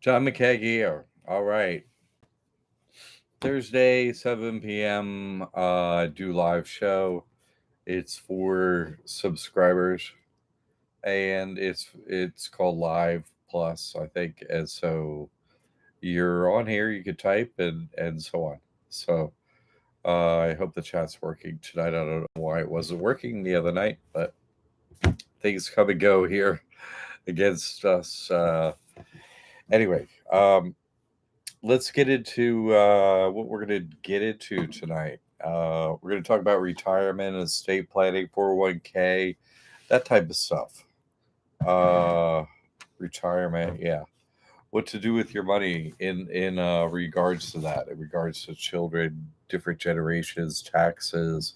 John McKay here. All right. Thursday, 7 p.m. Do live show. It's for subscribers, and it's called Live Plus, I think. And so you're on here. You could type and so on. So I hope the chat's working tonight. I don't know why it wasn't working the other night, but things come and go here against us. Anyway, let's get into what we're going to get into tonight. We're going to talk about retirement, estate planning, 401k, that type of stuff. Uh, Retirement, yeah. What to do with your money in regards to that, in regards to children, different generations, taxes,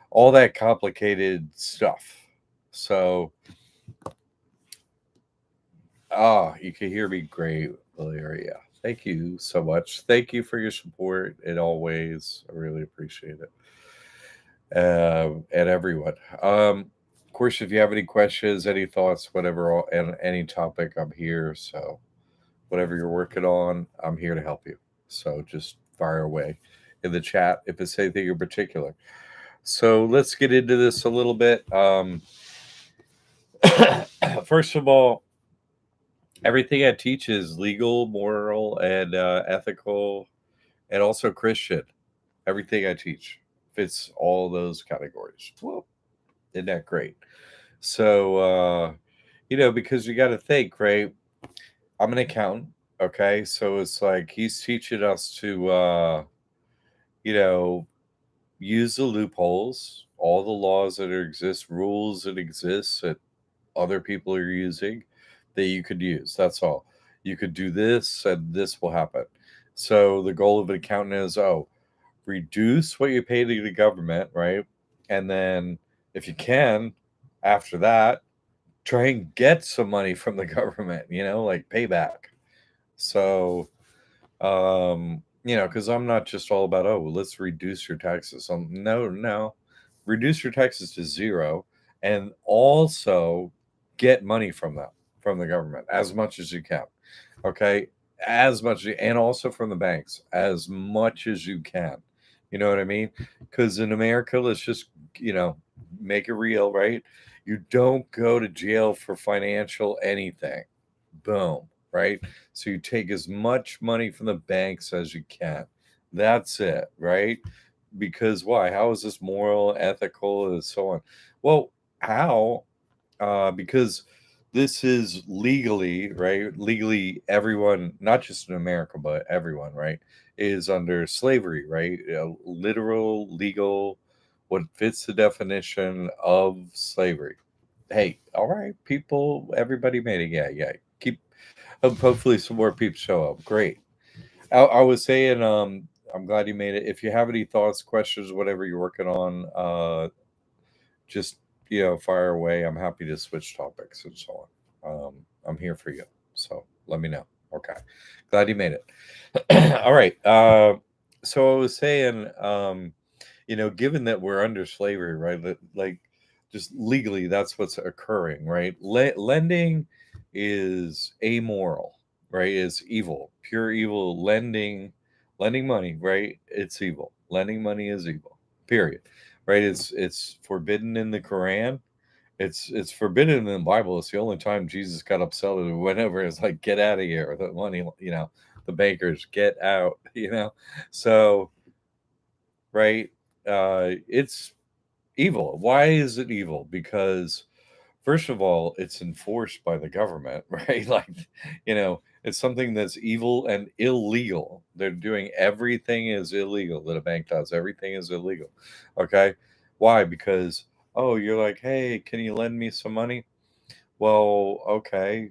all that complicated stuff. So, you can hear me great, Valeria. Thank you so much. Thank you for your support in all ways. I really appreciate it. And everyone. Of course, if you have any questions, any thoughts, whatever, and any topic, I'm here. So, whatever you're working on, I'm here to help you. So, just fire away in the chat if it's anything in particular. So, let's get into this a little bit. First of all, everything I teach is legal, moral, and ethical, and also Christian. Everything I teach fits all those categories. Well, isn't that great? So, because you got to think, right? I'm an accountant. Okay. So it's like he's teaching us to, you know, use the loopholes, all the laws that exist, rules that exist that other people are using that you could use. That's all. You could do this and this will happen. So the goal of an accountant is, reduce what you pay to the government, right? And then if you can, after that, try and get some money from the government, like payback. So, because I'm not just all about, let's reduce your taxes. No, no, reduce your taxes to zero and also get money from the government as much as you can. Okay. As much, and also from the banks, as much as you can. You know what I mean? Because in America, let's just, make it real, right? You don't go to jail for financial anything. Boom, right? So you take as much money from the banks as you can. That's it, right? Because why? How is this moral, ethical, and so on? Well, how? Because this is legally, right? Legally, everyone, not just in America, but everyone, right, is under slavery, right? Literal, legal, what fits the definition of slavery. Hey, all right, people, everybody made it. Yeah, yeah. Hopefully some more people show up. Great. I was saying, I'm glad you made it. If you have any thoughts, questions, whatever you're working on, just fire away. I'm happy to switch topics and so on. I'm here for you, so let me know. Okay, glad you made it. All right. So I was saying, given that we're under slavery, right? Like, just legally, that's what's occurring, right? Lending is amoral, right? Is evil, pure evil. Lending money, right? It's evil. Lending money is evil. Period. Right? It's forbidden in the Quran. It's forbidden in the Bible. It's the only time Jesus got upset or whenever it's like, get out of here. The money, the bankers, get out. So right, it's evil. Why is it evil? Because first of all, it's enforced by the government, right? Like, it's something that's evil and illegal. They're doing everything is illegal that a bank does. Everything is illegal. Okay. Why? Because, you're like, hey, can you lend me some money? Well, okay.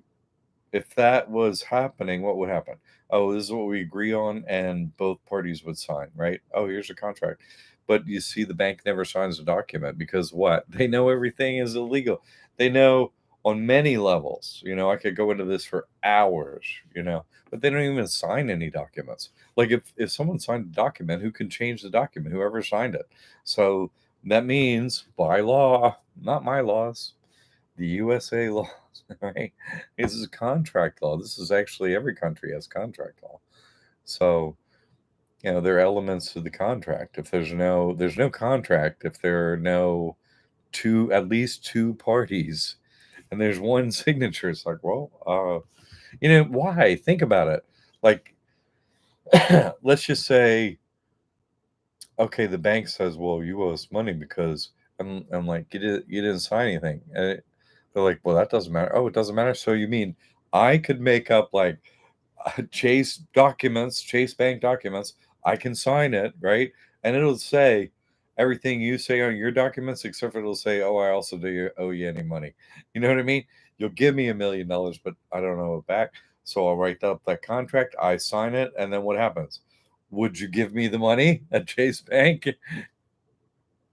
If that was happening, what would happen? Oh, this is what we agree on, and both parties would sign, right? Oh, here's a contract. But you see, the bank never signs a document because what? They know everything is illegal. They know on many levels. I could go into this for hours, but they don't even sign any documents. Like if someone signed a document, who can change the document? Whoever signed it. So that means by law, not my laws, the USA laws, right? This is contract law. This is actually every country has contract law. So, there are elements to the contract. If there's no contract, if there are no at least two parties, and there's one signature, it's like, well, why? Think about it. Like, let's just say, okay, the bank says, well, you owe us money because I'm like, you didn't sign anything. And they're like, well, that doesn't matter. Oh, it doesn't matter. So you mean I could make up like Chase documents, Chase Bank documents. I can sign it, right? And it'll say everything you say on your documents, except for it'll say, "Oh, I also owe you any money." You know what I mean? You'll give me $1 million, but I don't owe it back. So I'll write up that contract. I sign it, and then what happens? Would you give me the money at Chase Bank?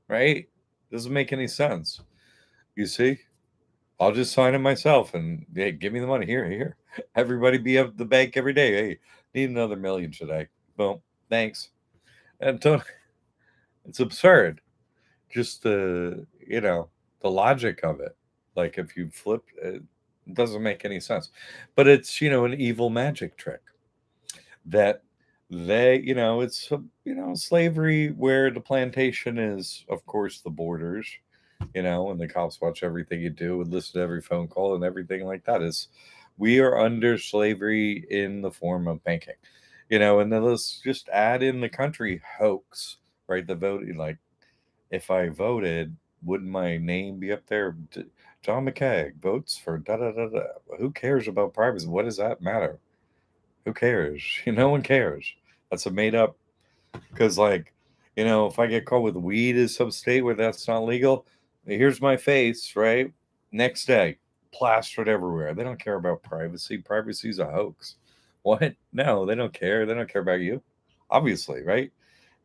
Right? Doesn't make any sense. You see? I'll just sign it myself and hey, give me the money. Here. Everybody be at the bank every day. Hey, need another million today. Boom. Thanks. And it's absurd. Just the logic of it. Like if you flip it doesn't make any sense. But it's, an evil magic trick that it's slavery where the plantation is, of course, the borders, and the cops watch everything you do and listen to every phone call and everything like that. Is we are under slavery in the form of banking, and then let's just add in the country hoax, right? The voting, like if I voted, wouldn't my name be up there? John McKay votes for da da da da. Who cares about privacy? What does that matter? Who cares? No one cares. That's a made up. Because, like, if I get caught with weed in some state where that's not legal, here's my face, right? Next day, plastered everywhere. They don't care about privacy. Privacy's a hoax. What? No, they don't care. They don't care about you. Obviously, right?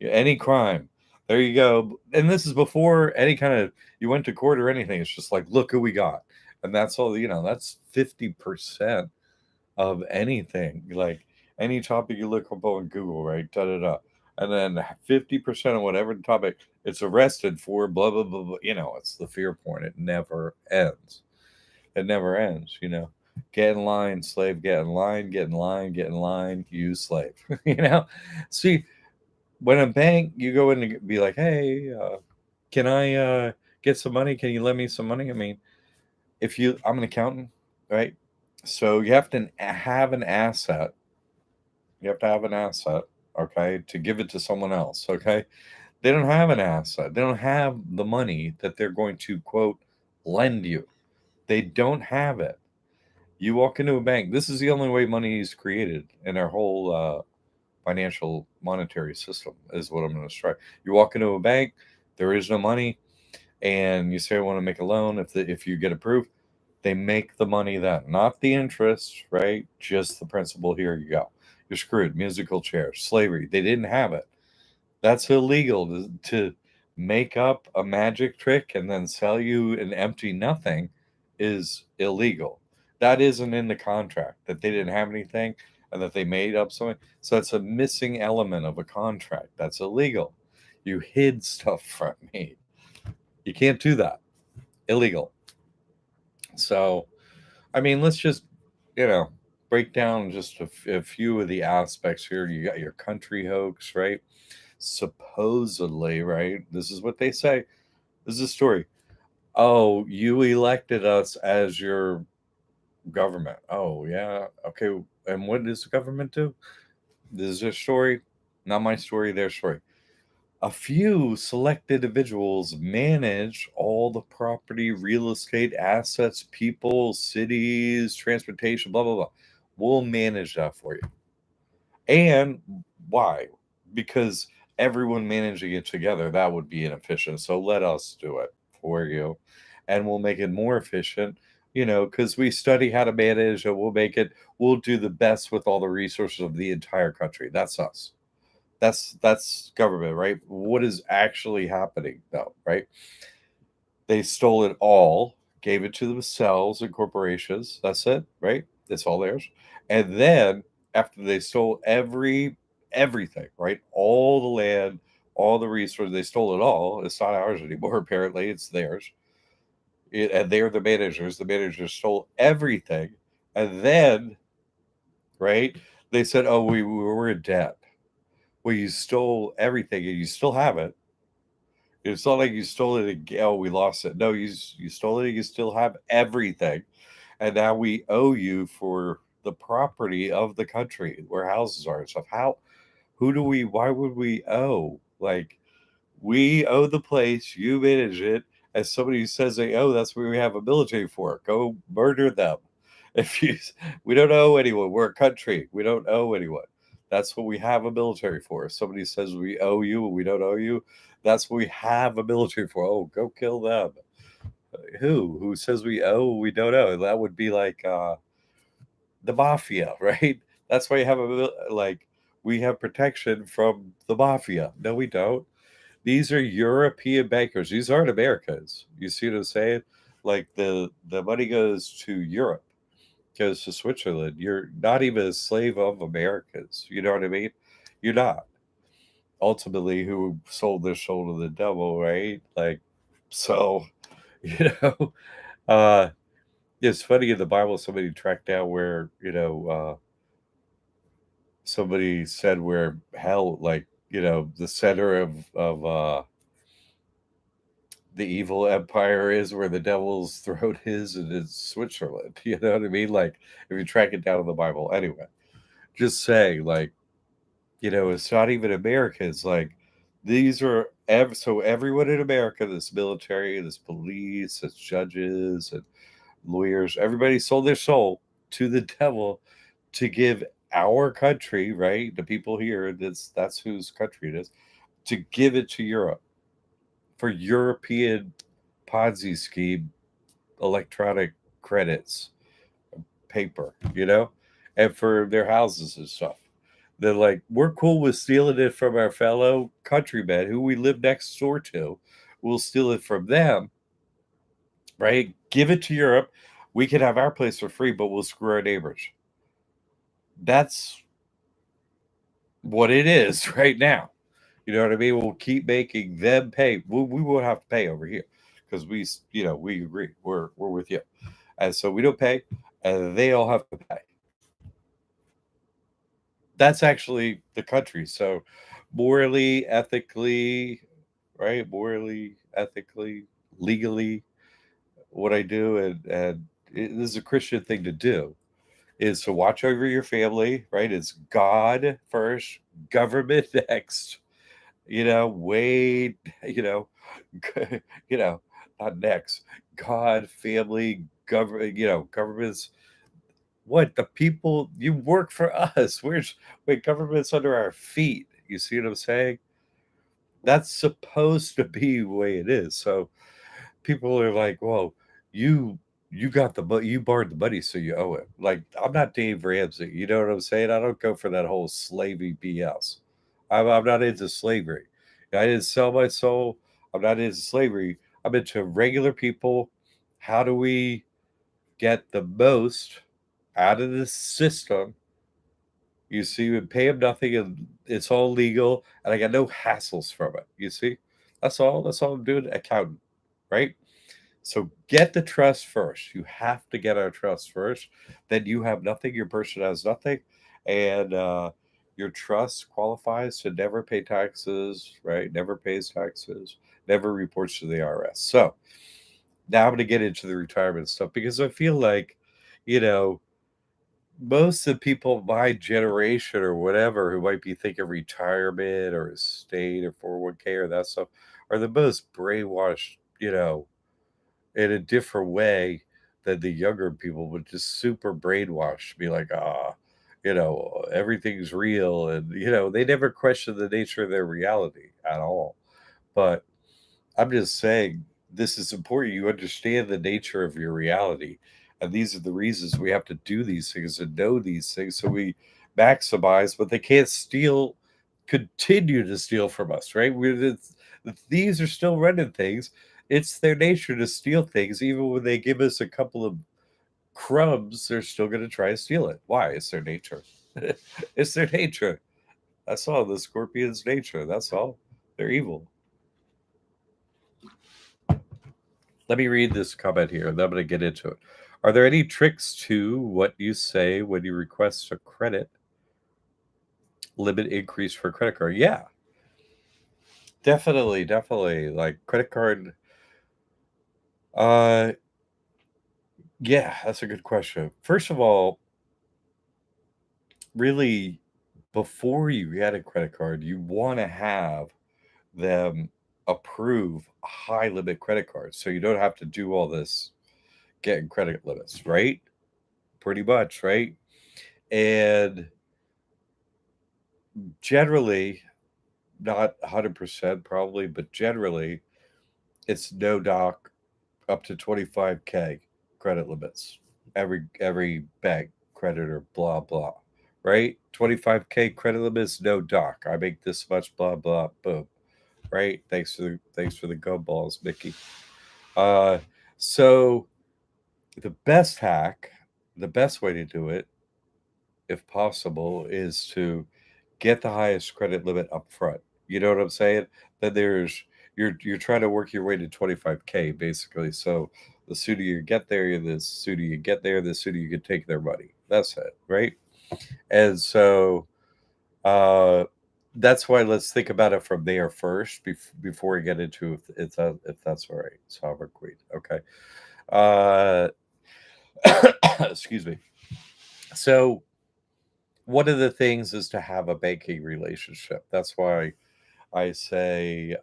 Any crime. There you go. And this is before any kind of you went to court or anything. It's just like, look who we got. And that's all, that's 50% of anything, like any topic you look up on Google, right? Da da da. And then 50% of whatever the topic it's arrested for, blah blah blah blah. It's the fear porn. It never ends. It never ends. Get in line, slave, get in line, get in line, get in line, you slave. See, when a bank you go in and be like, hey, can I get some money? Can you lend me some money? I mean, I'm an accountant, right? So you have to have an asset. You have to have an asset, okay, to give it to someone else, okay? They don't have an asset. They don't have the money that they're going to quote lend you. They don't have it. You walk into a bank. This is the only way money is created in our whole financial monetary system. Is what I'm going to strike. You walk into a bank. There is no money, and you say I want to make a loan. If you get approved, they make the money then, not the interest, right? Just the principal. Here you go. You're screwed. Musical chairs, slavery. They didn't have it. That's illegal to make up a magic trick and then sell you an empty nothing is illegal. That isn't in the contract that they didn't have anything and that they made up something. So that's a missing element of a contract. That's illegal. You hid stuff from me. You can't do that. Illegal. So, I mean, let's just, you know, break down just a few of the aspects here. You got your country hoax, right? Supposedly, right? This is what they say. This is a story. Oh, you elected us as your government. Oh, yeah. Okay. And what does the government do? This is their story, not my story, their story. A few select individuals manage all the property, real estate, assets, people, cities, transportation, blah, blah, blah. We'll manage that for you. And why? Because everyone managing it together, that would be inefficient. So let us do it for you. And we'll make it more efficient, because we study how to manage it. We'll do the best with all the resources of the entire country. That's us. That's government, right? What is actually happening though, right? They stole it all, gave it to themselves and corporations. That's it, right? It's all theirs. And then after they stole everything, right? All the land, all the resources, they stole it all. It's not ours anymore, apparently. It's theirs. And they're the managers. The managers stole everything, and then right, they said, "Oh, we were in debt." Well, you stole everything, and you still have it. It's not like you stole it and oh, we lost it. No, you stole it. And you still have everything, and now we owe you for the property of the country where houses are and stuff. How? Who do we? Why would we owe? Like we owe the place. You manage it. As somebody who says they owe, that's what we have a military for. Go murder them. If you, we don't owe anyone. We're a country. We don't owe anyone. That's what we have a military for. If somebody says we owe you and we don't owe you, that's what we have a military for. Oh, go kill them. Who? Who says we owe? We don't owe. That would be like the mafia, right? That's why you have like we have protection from the mafia. No, we don't. These are European bankers. These aren't Americans. You see what I'm saying? Like the money goes to Europe, goes to Switzerland. You're not even a slave of Americans. You know what I mean? You're not. Ultimately, who sold their soul to the devil, right? Like, so, you know, uh, it's funny in the Bible, somebody tracked down where, somebody said where hell, like, the center of the evil empire is where the devil's throat is, and it's Switzerland. You know what I mean? Like, if you track it down in the Bible, anyway, just saying, like, it's not even America. It's like these are so everyone in America, this military, this police, this judges and lawyers, everybody sold their soul to the devil to give our country, right? The people here, that's whose country it is, to give it to Europe for European Ponzi scheme, electronic credits, paper, and for their houses and stuff. They're like, we're cool with stealing it from our fellow countrymen who we live next door to. We'll steal it from them, right? Give it to Europe. We can have our place for free, but we'll screw our neighbors. That's what it is right now. You know what I mean? We'll keep making them pay. We won't have to pay over here because we agree. We're with you, and so we don't pay, and they all have to pay. That's actually the country. So morally, ethically, right? Morally, ethically, legally, what I do, this is a Christian thing to do, is to watch over your family, right? It's God first, government next, wait, you know, not next. God, family, government, governments. What the people you work for us? Wait, government's under our feet. You see what I'm saying? That's supposed to be the way it is. So people are like, "Well, you you got you borrowed the money, so you owe it." Like I'm not Dave Ramsey. You know what I'm saying? I don't go for that whole slavey BS. I'm not into slavery. I didn't sell my soul. I'm not into slavery. I'm into regular people. How do we get the most out of this system? You see, we pay them nothing, and it's all legal, and I got no hassles from it. You see, that's all. That's all I'm doing. Accountant, right? So get the trust first. You have to get our trust first. Then you have nothing. Your person has nothing, and your trust qualifies to never pay taxes. Right? Never pays taxes. Never reports to the IRS. So now I'm going to get into the retirement stuff because I feel like, you know, most of the people my generation or whatever who might be thinking retirement or estate or 401k or that stuff are the most brainwashed, in a different way than the younger people, but just super brainwashed, be like, everything's real. And, they never question the nature of their reality at all. But I'm just saying this is important. You understand the nature of your reality. And these are the reasons we have to do these things and know these things so we maximize, but they can't continue to steal from us, right? These are still running things. It's their nature to steal things. Even when they give us a couple of crumbs, they're still going to try to steal it. Why? It's their nature. It's their nature. That's all. The scorpion's nature. That's all. They're evil. Let me read this comment here, and then I'm going to get into it. Are there any tricks to what you say when you request a credit limit increase for a credit card? Yeah, definitely, definitely. Like credit card. Uh, yeah, that's a good question. First of all, really, before you get a credit card, you want to have them approve high limit credit cards, so you don't have to do all this getting credit limits, right? Pretty much, right? And generally, not 100% probably, but generally, it's no doc up to 25K credit limits. Every bank creditor, blah blah, right? 25K credit limits, no doc. I make this much, blah blah, boom, right? Thanks for the gumballs, Mickey. Uh, so the best hack, the best way to do it, if possible, is to get the highest credit limit up front. You know what I'm saying? Then there's you're trying to work your way to 25K basically. So the sooner you get there, the sooner you get there, the sooner you can take their money. That's it, right? And so uh that's why let's think about it from there first before we get into if that's all right. Sovereign Queen. Okay. Uh excuse me. So one of the things is to have a banking relationship. That's why I say,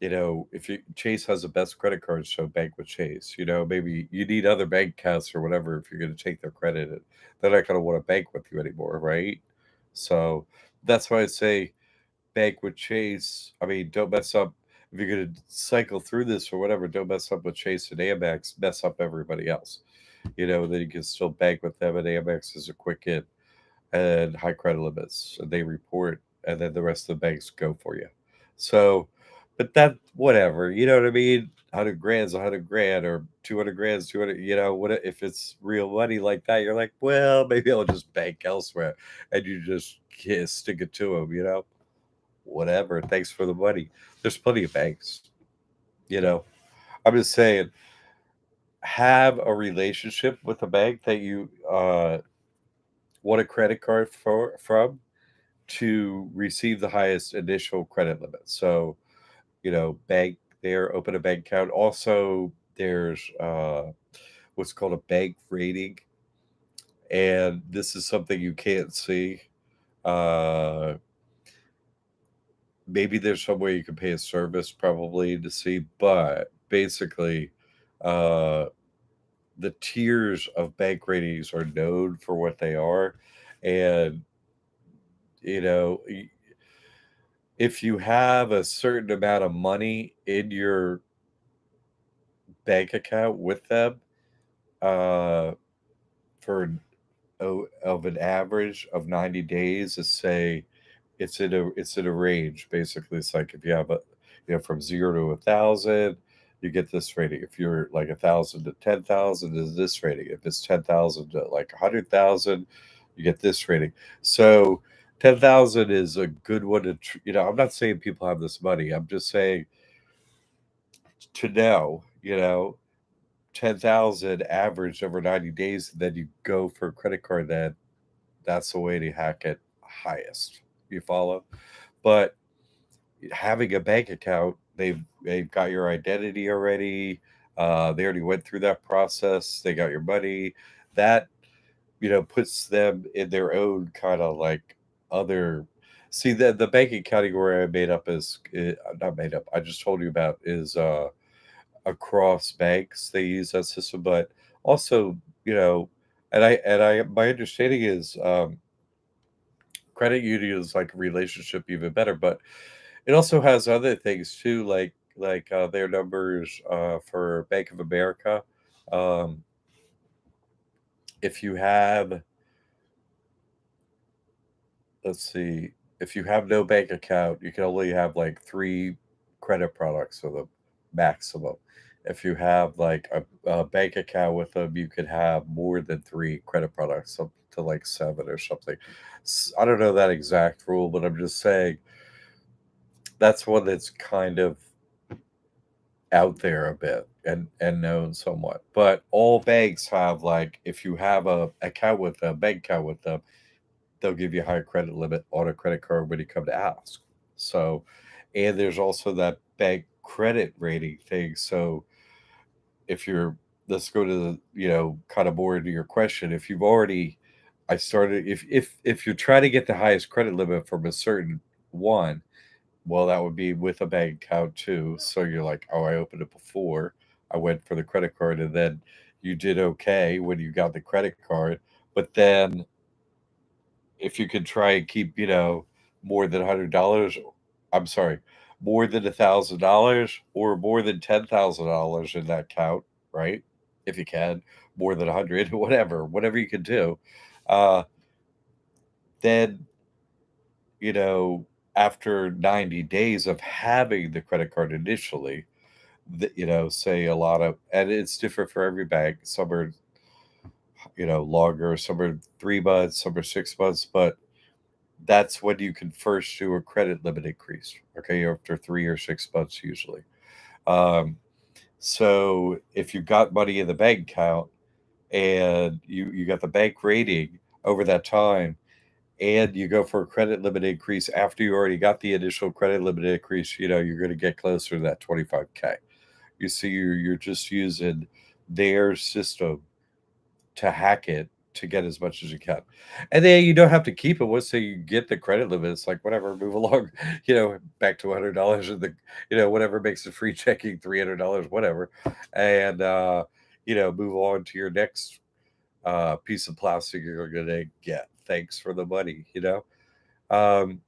if you Chase has the best credit card, so bank with Chase. Maybe you need other bank accounts or whatever if you're going to take their credit. And they're not going to want to bank with you anymore, right? So that's why I say bank with Chase. I mean, don't mess up if you're going to cycle through this or whatever. Don't mess up with Chase and Amex. Mess up everybody else. Then you can still bank with them, and Amex is a quick in and high credit limits. And they report, and then the rest of the banks go for you. So, but that whatever, you know what I mean? 100 grand's 100 grand, or 200 grand's 200. What if it's real money like that? You're like, well, maybe I'll just bank elsewhere, and you just can't stick it to them. Whatever. Thanks for the money. There's plenty of banks. You know, I'm just saying, have a relationship with a bank that you want a credit card from to receive the highest initial credit limit. So, bank there, open a bank account. Also, there's what's called a bank rating, and this is something you can't see. Uh, Maybe there's some way you can pay a service probably to see, but basically, uh, the tiers of bank ratings are known for what they are, and you know if you have a certain amount of money in your bank account with them, uh, for of an average of 90 days, let's say it's in a range. Basically, it's like if you have from 0 to 1,000, you get this rating. If you're like 1,000 to 10,000, is this rating. If it's 10,000 to like 100,000, you get this rating. So 10,000 is a good one to. I'm not saying people have this money. I'm just saying to know. 10,000 average over 90 days, then you go for a credit card, that's the way to hack it highest. You follow? But having a bank account, they've got your identity already. They already went through that process. They got your money. That puts them in their own kind of like other. See, the banking category I made up is not made up. I just told you about is across banks. They use that system, but also and I my understanding is credit union is like a relationship even better, but it also has other things too, like their numbers for Bank of America. Um, if you have, let's see, if you have no bank account, you can only have like three credit products for the maximum. If you have like a bank account with them, you could have more than three credit products, up to like seven or something. I don't know that exact rule, but I'm just saying that's one that's kind of out there a bit and known somewhat. But all banks have, like, if you have a account with a bank account with them, they'll give you a higher credit limit on a credit card when you come to ask. So, and there's also that bank credit rating thing. So if you're, let's go to the, kind of more into your question. If you've already, I started, if you're trying to get the highest credit limit from a certain one, well, that would be with a bank account too. So you're like, oh, I opened it before. I went for the credit card, and then you did okay when you got the credit card. But then if you could try and keep, more than $100, I'm sorry, more than $1,000 or more than $10,000 in that account, right? If you can, more than 100, whatever you can do, uh, then, you know, after 90 days of having the credit card initially, say a lot of, and it's different for every bank. Some are, longer, some are 3 months, some are 6 months, but that's when you can first do a credit limit increase. Okay, after 3 or 6 months usually. Um, so if you got money in the bank account and you got the bank rating over that time, and you go for a credit limit increase after you already got the initial credit limit increase, you're going to get closer to that 25K. You see, you're just using their system to hack it to get as much as you can. And then you don't have to keep it. Once you get the credit limit, it's like whatever, move along, back to $100 in the, whatever makes the free checking $300, whatever. And move on to your next piece of plastic you're gonna get. Thanks for the money. Um,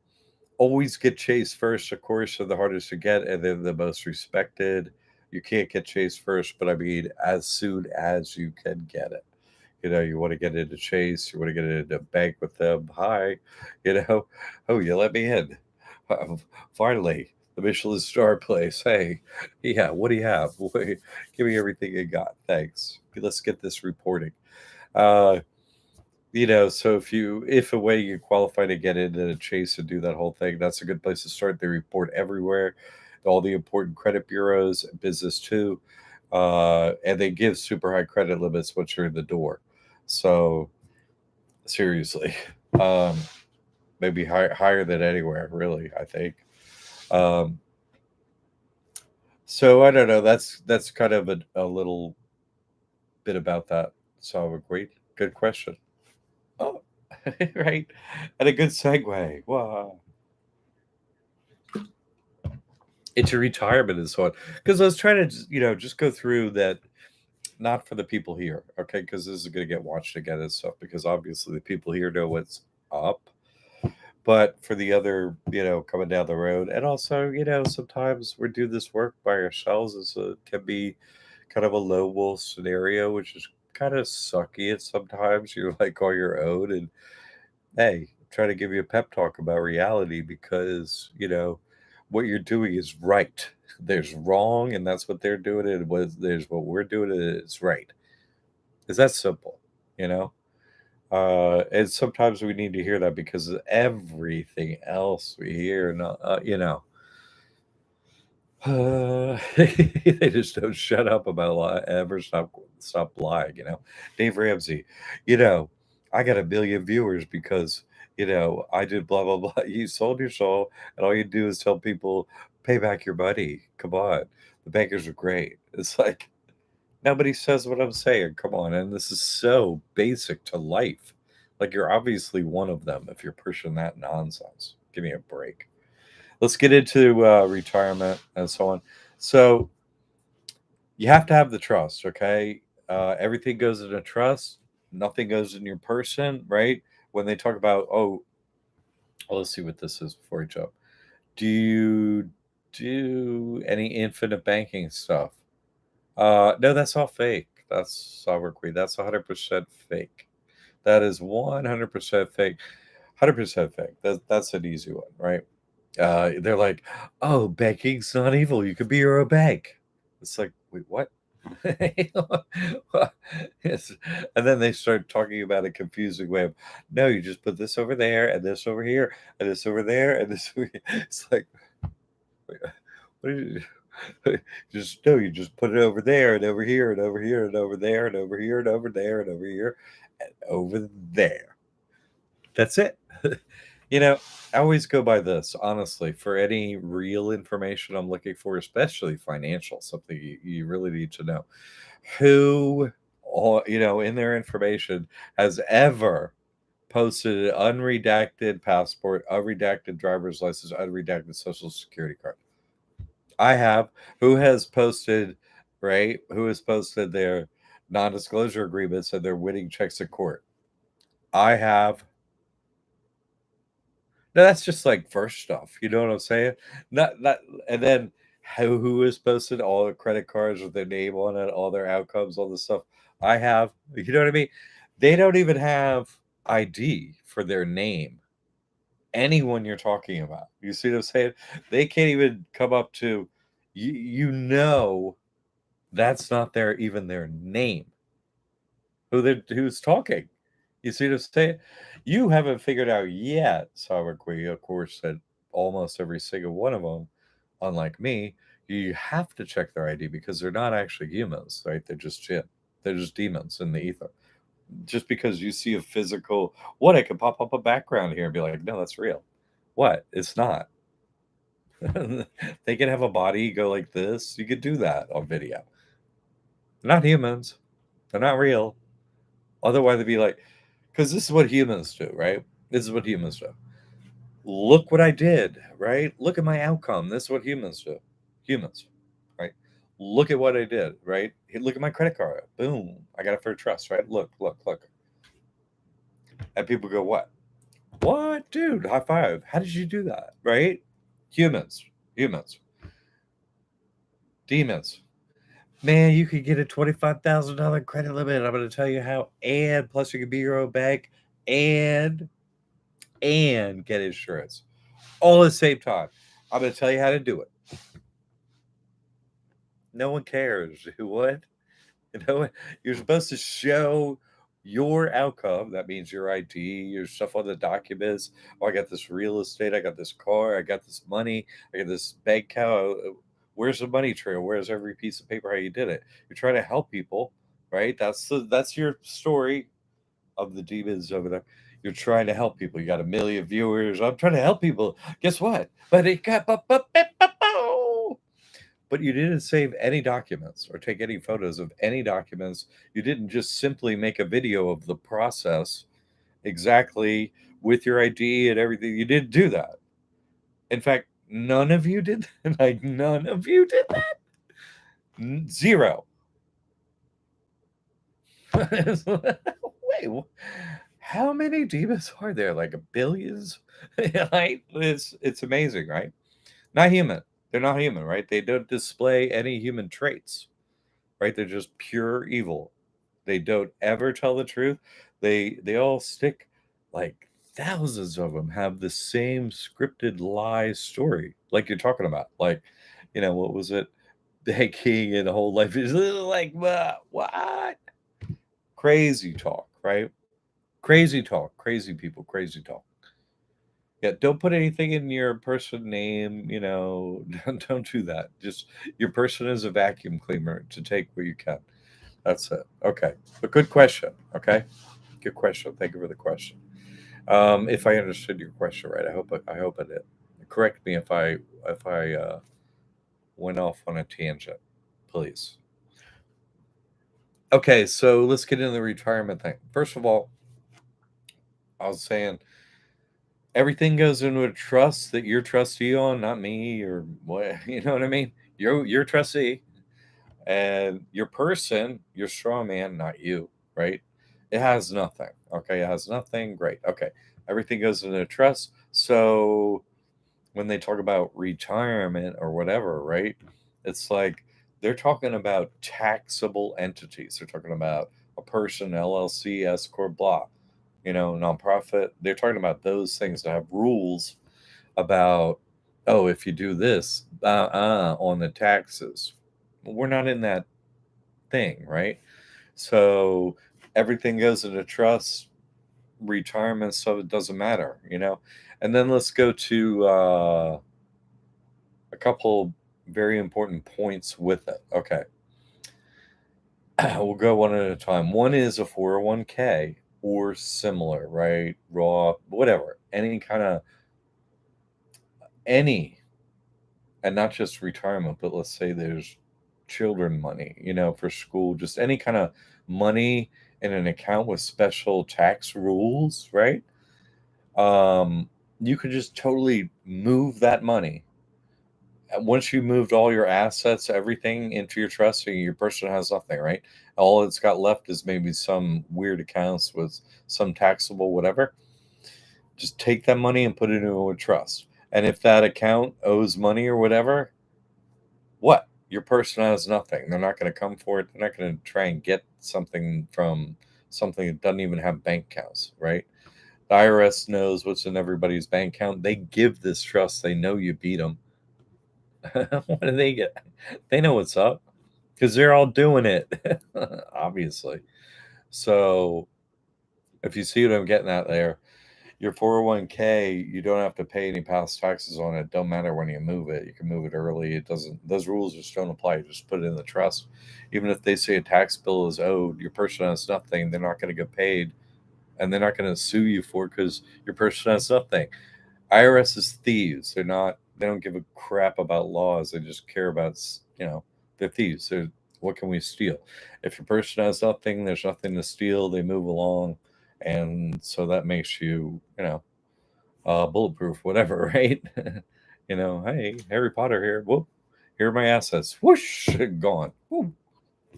always get Chase first, of course, are the hardest to get, and then the most respected. You can't get Chase first, but I mean, as soon as you can get it. You want to get into Chase, you want to get into bank with them. Hi, you know, oh, you let me in. Um, Finally, the Michelin star place. Hey, yeah, what do you have? Wait, give me everything you got. Thanks. Let's get this reporting. Uh, so if a way you qualify to get into Chase and do that whole thing, that's a good place to start. They report everywhere, all the important credit bureaus, business too, and they give super high credit limits once you're in the door. So seriously, um, maybe higher than anywhere, really. I think. Um, so I don't know. That's kind of a little bit about that. So a good question. Oh, right, and a good segue. Wow. Into retirement and so on. Because I was trying to, just go through that, not for the people here, okay? Because this is going to get watched again and stuff. Because obviously the people here know what's up, but for the other, coming down the road, and also, sometimes we do this work by ourselves, and so it can be kind of a low wolf scenario, which is kind of sucky. And sometimes you're like on your own, and hey, try to give you a pep talk about reality because, what you're doing is right. There's wrong, and that's what they're doing, and there's what we're doing, and it's right. Is that simple, you know? And sometimes we need to hear that because of everything else we hear, no, they just don't shut up about ever stop lying. Dave Ramsey. You know, I got a million viewers because I did blah blah blah. You sold your soul, and all you do is tell people pay back your money. Come on, the bankers are great. It's like nobody says what I'm saying. Come on, and this is so basic to life. Like you're obviously one of them if you're pushing that nonsense. Give me a break. Let's get into retirement and so on. So you have to have the trust, okay? Everything goes in a trust. Nothing goes in your person, right? When they talk about, well, let's see what this is before we jump. Do you do any infinite banking stuff? No, that's all fake. That's Sovereign Queen. That's 100% fake. That is 100% fake. 100% fake. That's an easy one, right? They're like, "Oh, banking's not evil. You could be your own bank." It's like, wait, what? Yes. And then they start talking about a confusing way of, no, you just put this over there and this over here and this over there and this. It's like, wait, what are you? Just no, you just put it over there and over here and over here and over there and over here and over there and over here and over there. That's it. You know, I always go by this, honestly, for any real information I'm looking for, especially financial, something you really need to know. Who, all, in their information has ever posted an unredacted passport, unredacted driver's license, unredacted social security card? I have. Who has posted, right? Who has posted their non disclosure agreements and their winning checks in court? I have. No, that's just like first stuff. You know what I'm saying? Not, and then who has posted all the credit cards with their name on it, all their outcomes, all this stuff. I have. You know what I mean? They don't even have ID for their name. Anyone you're talking about. You see what I'm saying? They can't even come up to you, that's not even their name. Who's talking? You see what I'm saying? You haven't figured out yet, Sawaquee, of course, that almost every single one of them, unlike me, you have to check their ID because they're not actually humans, right? They're just shit. They're just demons in the ether. Just because you see a physical, what, I could pop up a background here and be like, no, that's real. What? It's not. They can have a body go like this. You could do that on video. Not humans. They're not real. Otherwise, they'd be like, because this is what humans do, right? This is what humans do. Look what I did, right? Look at my outcome. This is what humans do. Humans, right? Look at what I did, right? Hey, look at my credit card. Boom. I got a fair trust, right? Look. And people go, what? What? Dude, high five. How did you do that, right? Humans. Demons. Man, you could get a $25,000 credit limit. I'm going to tell you how. And plus, you can be your own bank and get insurance all at the same time. I'm going to tell you how to do it. No one cares. What? You're supposed to show your outcome. That means your ID, your stuff on the documents. Oh, I got this real estate. I got this car. I got this money. I got this bank account. Where's the money trail? Where's every piece of paper? How you did it? You're trying to help people, right? That's your story of the demons over there. You're trying to help people. You got a million viewers. I'm trying to help people. Guess what? But it got but you didn't save any documents or take any photos of any documents. You didn't just simply make a video of the process exactly with your ID and everything. You didn't do that. In fact, none of you did that. Like, none of you did that. Zero. Wait, how many demons are there? Like billions? Right? It's amazing, right? Not human. They're not human, right? They don't display any human traits, right? They're just pure evil. They don't ever tell the truth. They all stick, like thousands of them have the same scripted lie story, like you're talking about. Like, what was it? King and the whole life is like what? Crazy talk, right? Crazy talk, crazy people, crazy talk. Yeah, don't put anything in your person name, don't do that. Just your person is a vacuum cleaner to take what you can. That's it. Okay. But good question. Okay. Good question. Thank you for the question. If I understood your question right, I hope I did. Correct me if I went off on a tangent, please. Okay, so let's get into the retirement thing. First of all, I was saying everything goes into a trust that you're trustee on, not me or what. You know what I mean? You're trustee, and your person, your strong man, not you, right? It has nothing. Okay, it has nothing. Great. Okay, everything goes into a trust. So when they talk about retirement or whatever, right? It's like they're talking about taxable entities. They're talking about a person, LLC, S corp, blah, nonprofit. They're talking about those things that have rules about, oh, if you do this, on the taxes. We're not in that thing, right? So everything goes into trust, retirement stuff, it doesn't matter. And then let's go to a couple very important points with it. Okay. We'll go one at a time. One is a 401k or similar, right? Raw, whatever, any, and not just retirement, but let's say there's children money, for school, just any kind of money in an account with special tax rules, right? Um, you could just totally move that money. Once you moved all your assets, everything into your trust, so your person has nothing, right? All it's got left is maybe some weird accounts with some taxable whatever. Just take that money and put it into a trust. And if that account owes money or whatever, what? Your person has nothing. They're not going to come for it. They're not going to try and get something from something that doesn't even have bank accounts, right? The IRS knows what's in everybody's bank account. They give this trust. They know you beat them. What do they get? They know what's up because they're all doing it, obviously. So if you see what I'm getting at there, your 401k, you don't have to pay any past taxes on it. Don't matter when you move it. You can move it early. It doesn't, those rules just don't apply. You just put it in the trust. Even if they say a tax bill is owed, your person has nothing, they're not going to get paid, and they're not going to sue you for it because your person has nothing. IRS is thieves. They don't give a crap about laws. They just care about, they're thieves. What can we steal? If your person has nothing, there's nothing to steal. They move along. And so that makes you, bulletproof, whatever, right? Hey, Harry Potter here. Whoop, here are my assets. Whoosh, gone. Whoop,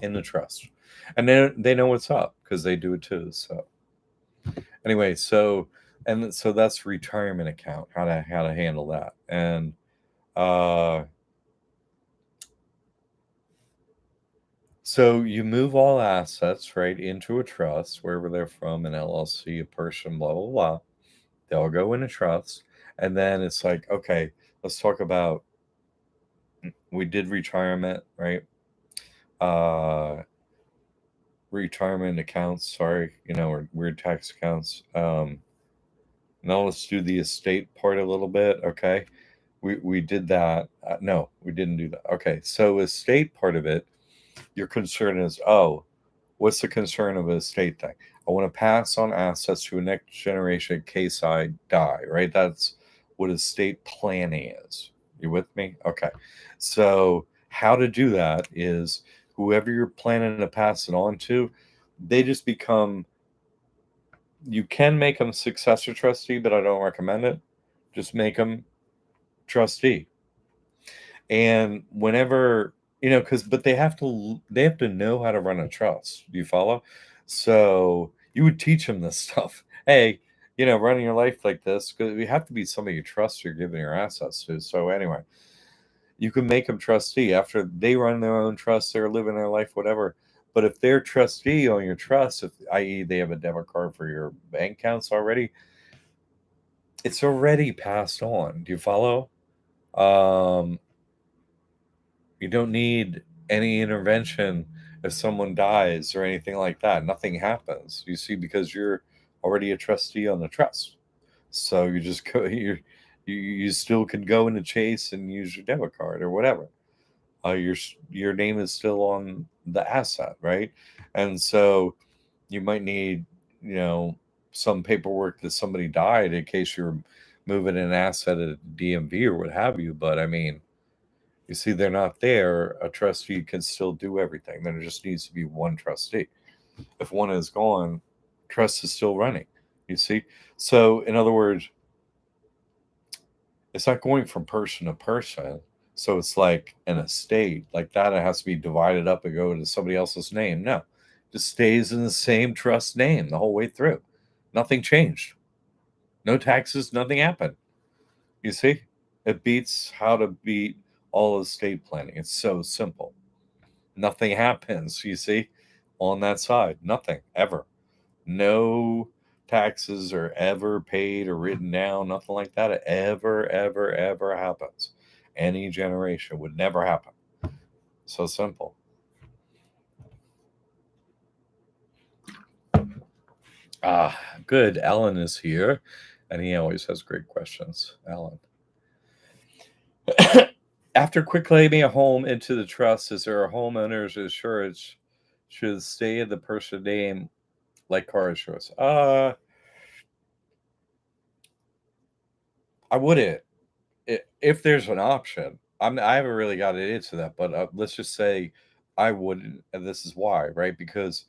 in the trust. And then they know what's up because they do it too. So anyway, so that's retirement account, how to handle that. And uh so you move all assets right into a trust, wherever they're from, an LLC, a person, blah blah blah. They all go in a trust. And then it's like, okay, let's talk about, we did retirement, right? uh Retirement accounts, sorry, or weird tax accounts. Now let's do the estate part a little bit. Okay, we did that. No, we didn't do that. Okay, so estate part of it, your concern is, oh, what's the concern of an estate thing? I want to pass on assets to a next generation in case I die, right? That's what estate planning is. You with me? Okay. So how to do that is, whoever you're planning to pass it on to, they just become, you can make them successor trustee, but I don't recommend it. Just make them trustee. And whenever, because, but they have to know how to run a trust. Do you follow? So you would teach them this stuff. Hey, running your life like this, because you have to be somebody you trust, you're giving your assets to. So anyway, you can make them trustee after they run their own trust, they're living their life, whatever. But if they're trustee on your trust, if, i.e., they have a debit card for your bank accounts already, it's already passed on. Do you follow? Um, You don't need any intervention if someone dies or anything like that. Nothing happens. You see, because you're already a trustee on the trust. So you just go. You still can go into Chase and use your debit card or whatever. Your name is still on the asset, right? And so you might need, you know, some paperwork that somebody died in case you're moving an asset at a DMV or what have you. But I mean, you see, they're not there. A trustee can still do everything. There just needs to be one trustee. If one is gone, trust is still running. You see? So, in other words, it's not going from person to person. So it's like an estate like that. It has to be divided up and go to somebody else's name. No, just stays in the same trust name the whole way through. Nothing changed. No taxes. Nothing happened. You see? It beats how to beat all estate planning. It's so simple. Nothing happens, you see, on that side. Nothing, ever. No taxes are ever paid or written down, nothing like that. It ever happens. Any generation would never happen. So simple. Ah, good. Alan is here, and he always has great questions. Alan. After quitclaiming a home into the trust, is there a homeowner's insurance should stay in the person name like car insurance? I wouldn't. If there's an option. I haven't really gotten into that, but let's just say I wouldn't, and this is why, right? Because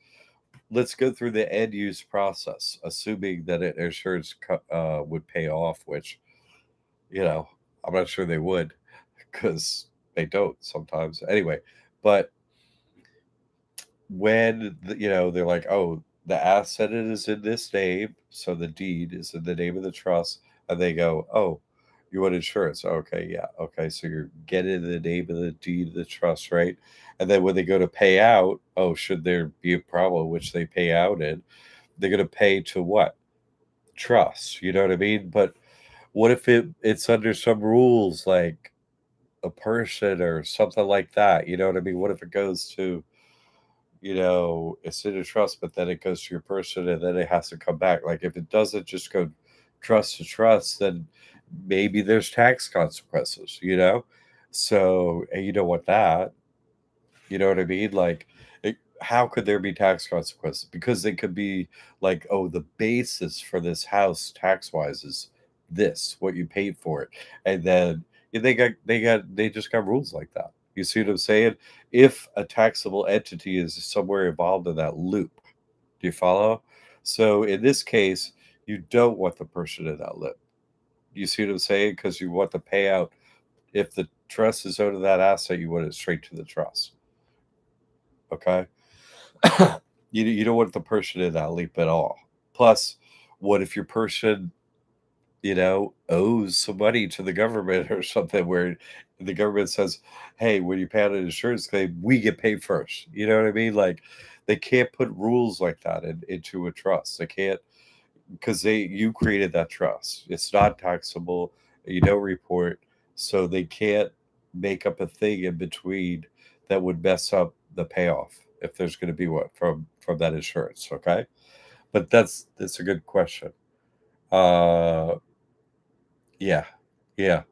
let's go through the end use process, assuming that an insurance would pay off, which you know I'm not sure they would, because they don't sometimes. Anyway, but when they're like, oh, the asset is in this name, so the deed is in the name of the trust, and they go, oh, you want insurance? Okay, yeah, okay, so you're getting the name of the deed of the trust, right? And then when they go to pay out, oh, should there be a problem, which they pay out in, they're going to pay to what? Trust, you know what I mean? But what if it's under some rules, like a person or something like that? You know what I mean? What if it goes to it's in a trust, but then it goes to your person and then it has to come back. Like if it doesn't just go trust to trust, then maybe there's tax consequences, you know? So, and you don't want that. You know what I mean? Like, how could there be tax consequences? Because they could be like, oh, the basis for this house tax wise is this, what you paid for it. And then yeah, they just got rules like that. You see what I'm saying? If a taxable entity is somewhere involved in that loop, do you follow? So in this case, you don't want the person in that loop. You see what I'm saying? Because you want the payout. If the trust is owed to that asset, you want it straight to the trust. Okay. You don't want the person in that leap at all. Plus, what if your person, owes some money to the government or something where the government says, "Hey, when you pay out an insurance claim, we get paid first." You know what I mean? Like they can't put rules like that into a trust. They can't because you created that trust. It's not taxable. You don't report, so they can't make up a thing in between that would mess up the payoff if there's going to be what from that insurance. Okay, but that's a good question. Uh, yeah, yeah,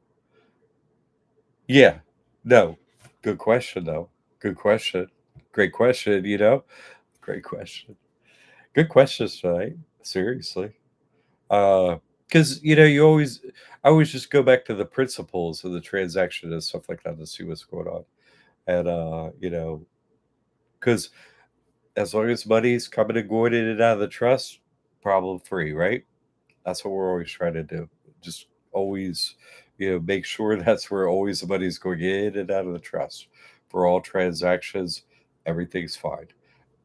yeah. No, good question though. Good question. Great question. Great question. Good questions tonight. Seriously. Because I always just go back to the principles of the transaction and stuff like that to see what's going on. And because as long as money's coming and going in and out of the trust, problem free, right? That's what we're always trying to do. Just always, make sure that's where always the money's going in and out of the trust. For all transactions, everything's fine.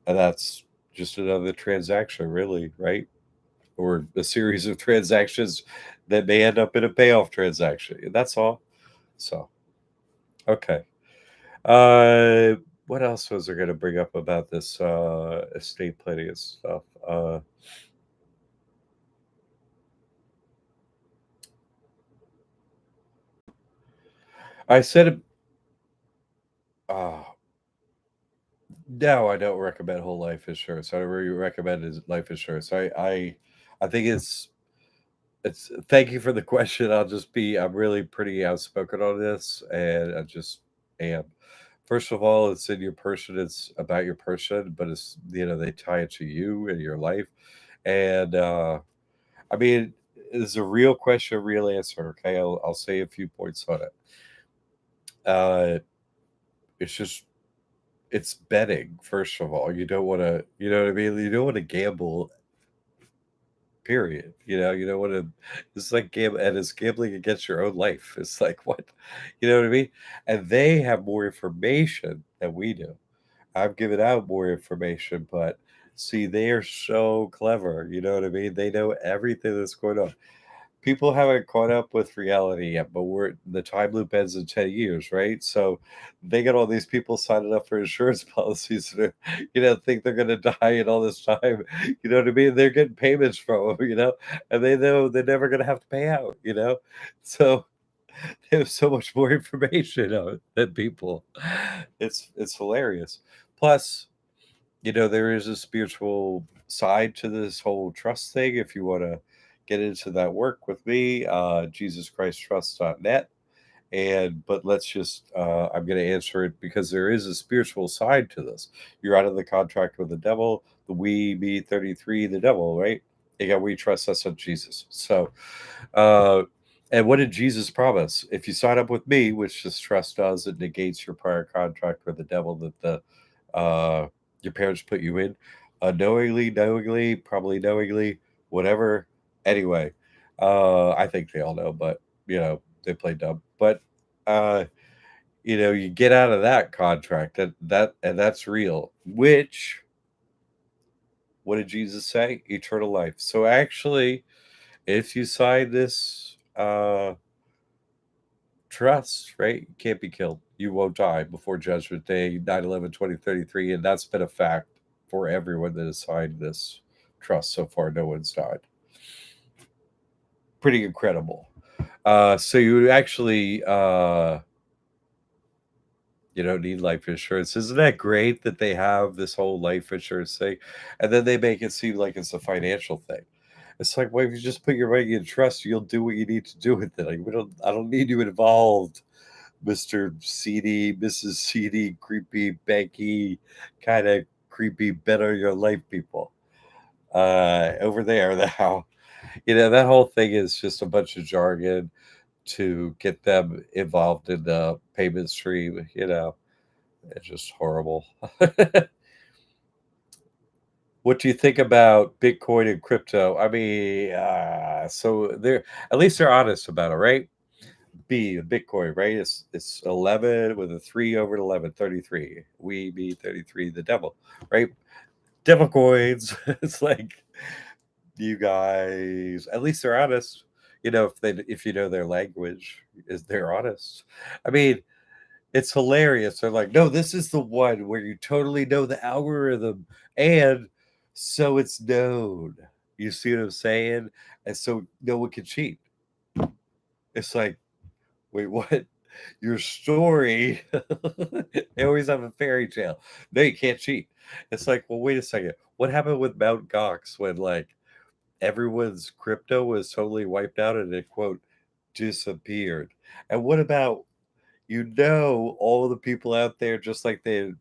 And that's just another transaction, really, right? Or a series of transactions that may end up in a payoff transaction. That's all. So, okay. Uh, what else was I going to bring up about this estate planning and stuff? I said, uh, no, I don't recommend whole life insurance. I really recommend is life insurance. I think it's. Thank you for the question. I'm really pretty outspoken on this, and I just am. First of all, it's in your person. It's about your person, but they tie it to you and your life. And I mean, it's a real question, a real answer. Okay, I'll say a few points on it. Uh, it's just it's betting. First of all, you don't want to. You know what I mean. You don't want to gamble. Period. You don't want to. It's like and it's gambling against your own life. It's like what, you know what I mean. And they have more information than we do. I've given out more information, but see, they are so clever. You know what I mean? They know everything that's going on. People haven't caught up with reality yet, but the time loop ends in 10 years, right? So they got all these people signing up for insurance policies that are, think they're going to die in all this time. You know what I mean? They're getting payments from them, and they know they're never going to have to pay out. So they have so much more information than people. It's hilarious. Plus, there is a spiritual side to this whole trust thing. If you want to get into that work with me, jesuschristtrust.net. But let's just I'm going to answer it because there is a spiritual side to this. You're out of the contract with the devil, the we be 33, the devil, right? You got we trust us on Jesus. So uh and what did Jesus promise? If you sign up with me, which this trust does, it negates your prior contract with the devil that the your parents put you in, knowingly, probably knowingly, whatever. Anyway, I think they all know, but they play dumb. But uh, you get out of that contract, and that's real. Which, what did Jesus say? Eternal life. So actually, if you sign this trust, right, you can't be killed. You won't die before Judgment Day, 9/11/2033, and that's been a fact for everyone that has signed this trust so far. No one's died. Pretty incredible. So you actually you don't need life insurance. Isn't that great that they have this whole life insurance thing? And then they make it seem like it's a financial thing. It's like, well, if you just put your money in trust, you'll do what you need to do with it. Like, I don't need you involved, Mr. CD, Mrs. CD, creepy, banky, kind of creepy, better your life people. Over there now. That whole thing is just a bunch of jargon to get them involved in the payment stream. It's just horrible. What do you think about Bitcoin and crypto? I mean, so they're at least they're honest about it, right? Bitcoin, right? It's 11 with a 3 over 11, 33. We be 33, the devil, right? Devil coins. It's like you guys, at least they're honest. If you know their language, is they're honest. I mean, it's hilarious. They're like, no, this is the one where you totally know the algorithm, and so it's known. You see what I'm saying? And so no one can cheat. It's like, wait, what? Your story, they always have a fairy tale. No, you can't cheat. It's like, well, wait a second. What happened with Mount Gox when like everyone's crypto was totally wiped out and it quote disappeared? And what about all the people out there just like they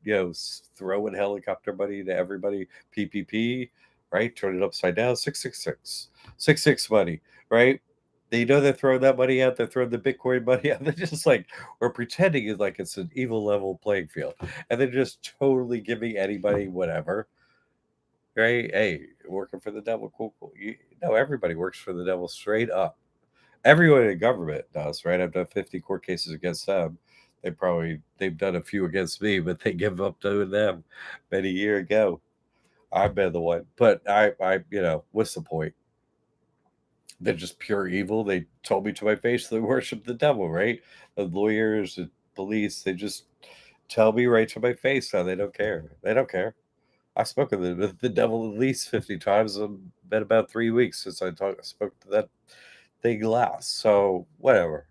throwing helicopter money to everybody, PPP, right? Turn it upside down, 666 money, right? They know they're throwing that money out, they're throwing the Bitcoin money out. They're just like, we're pretending it's like it's an evil level playing field. And they're just totally giving anybody whatever. Right? Hey, working for the devil, cool. Everybody works for the devil straight up. Everyone in government does, right? I've done 50 court cases against them. They've done a few against me, but they give up doing them many year ago. I've been the one, but what's the point? They're just pure evil. They told me to my face they worship the devil, right? The lawyers, the police, they just tell me right to my face how they don't care. They don't care. I've spoken to the devil at least 50 times. It's been about 3 weeks since spoke to that thing last. So whatever.